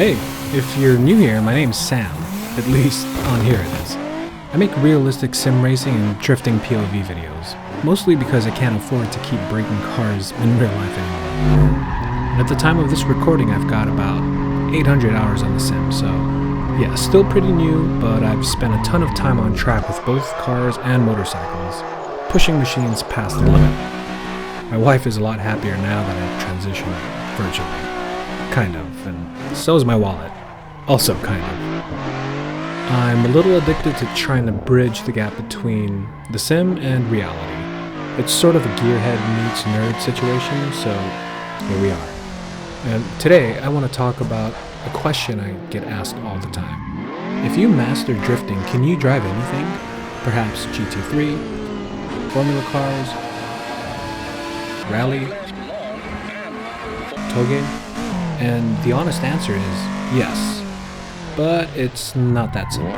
Hey, if you're new here, my name's Sam. At least, on here it is. I make realistic sim racing and drifting POV videos, mostly because I can't afford to keep breaking cars in real life anymore. And at the time of this recording, I've got about 800 hours on the sim, so yeah, still pretty new, but I've spent a ton of time on track with both cars and motorcycles, pushing machines past the limit. My wife is a lot happier now that I've transitioned virtually. Kind of, and so is my wallet. Also kind of. I'm a little addicted to trying to bridge the gap between the sim and reality. It's sort of a gearhead meets nerd situation, so here we are. And today I want to talk about a question I get asked all the time. If you master drifting, can you drive anything? Perhaps GT3, Formula cars, rally, toge? And the honest answer is yes, but it's not that simple.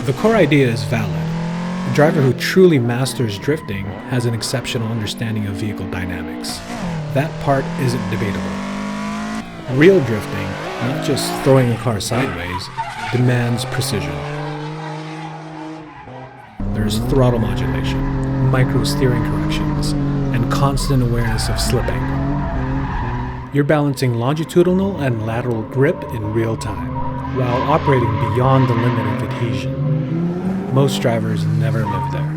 The core idea is valid. A driver who truly masters drifting has an exceptional understanding of vehicle dynamics. That part isn't debatable. Real drifting, not just throwing a car sideways, demands precision. There's throttle modulation, micro steering corrections, and constant awareness of slipping. You're balancing longitudinal and lateral grip in real time, while operating beyond the limit of adhesion. Most drivers never live there.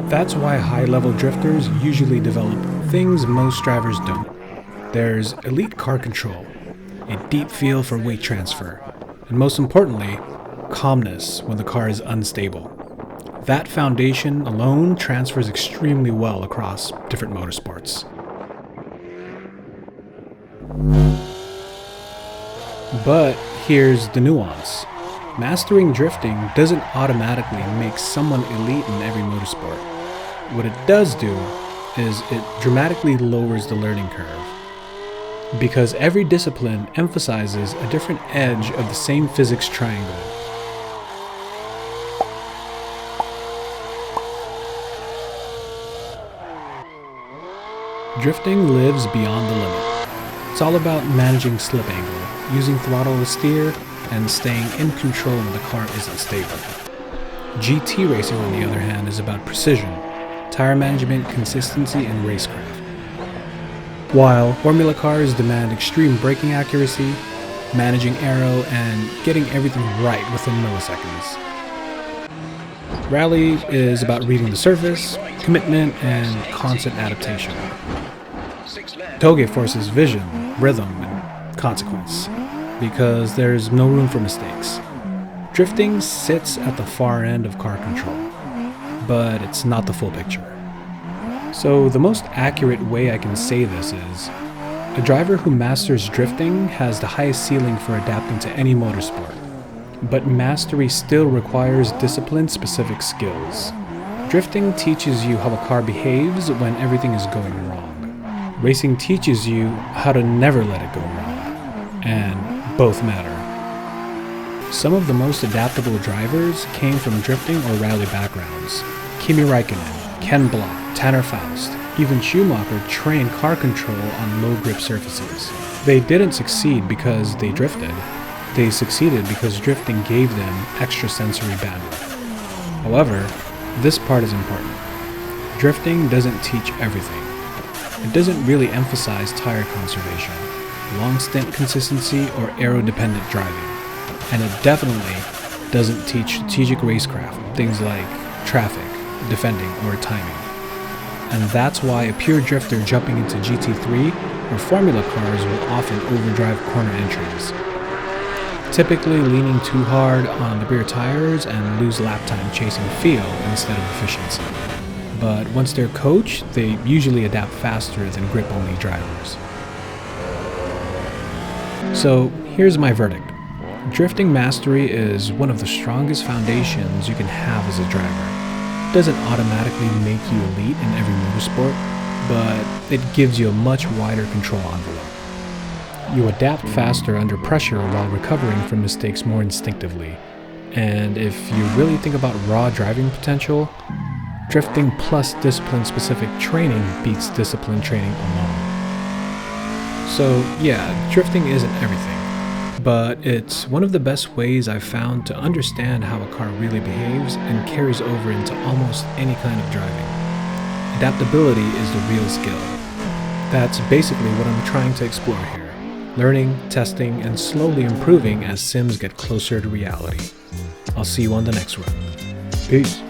That's why high-level drifters usually develop things most drivers don't. There's elite car control, a deep feel for weight transfer, and most importantly, calmness when the car is unstable. That foundation alone transfers extremely well across different motorsports. But here's the nuance. Mastering drifting doesn't automatically make someone elite in every motorsport. What it does do is it dramatically lowers the learning curve. Because every discipline emphasizes a different edge of the same physics triangle. Drifting lives beyond the limit. It's all about managing slip angle, using throttle to steer, and staying in control when the car isn't stable. GT racing, on the other hand, is about precision, tire management, consistency, and racecraft. While Formula cars demand extreme braking accuracy, managing aero, and getting everything right within milliseconds. Rally is about reading the surface, commitment, and constant adaptation. Toge forces vision, rhythm, and consequence, because there's no room for mistakes. Drifting sits at the far end of car control, but it's not the full picture. So the most accurate way I can say this is, a driver who masters drifting has the highest ceiling for adapting to any motorsport, but mastery still requires discipline-specific skills. Drifting teaches you how a car behaves when everything is going wrong. Racing teaches you how to never let it go wrong, and both matter. Some of the most adaptable drivers came from drifting or rally backgrounds. Kimi Räikkönen, Ken Block, Tanner Faust, even Schumacher trained car control on low grip surfaces. They didn't succeed because they drifted. They succeeded because drifting gave them extra sensory bandwidth. However, this part is important. Drifting doesn't teach everything. It doesn't really emphasize tire conservation, long stint consistency, or aero-dependent driving. And it definitely doesn't teach strategic racecraft, things like traffic, defending, or timing. And that's why a pure drifter jumping into GT3 or Formula cars will often overdrive corner entries, typically leaning too hard on the rear tires and lose lap time chasing feel instead of efficiency. But once they're coached, they usually adapt faster than grip-only drivers. So here's my verdict. Drifting mastery is one of the strongest foundations you can have as a driver. It doesn't automatically make you elite in every motorsport, but it gives you a much wider control envelope. You adapt faster under pressure while recovering from mistakes more instinctively. And if you really think about raw driving potential, drifting plus discipline-specific training beats discipline training alone. So yeah, drifting isn't everything, but it's one of the best ways I've found to understand how a car really behaves and carries over into almost any kind of driving. Adaptability is the real skill. That's basically what I'm trying to explore here, learning, testing, and slowly improving as sims get closer to reality. I'll see you on the next run. Peace.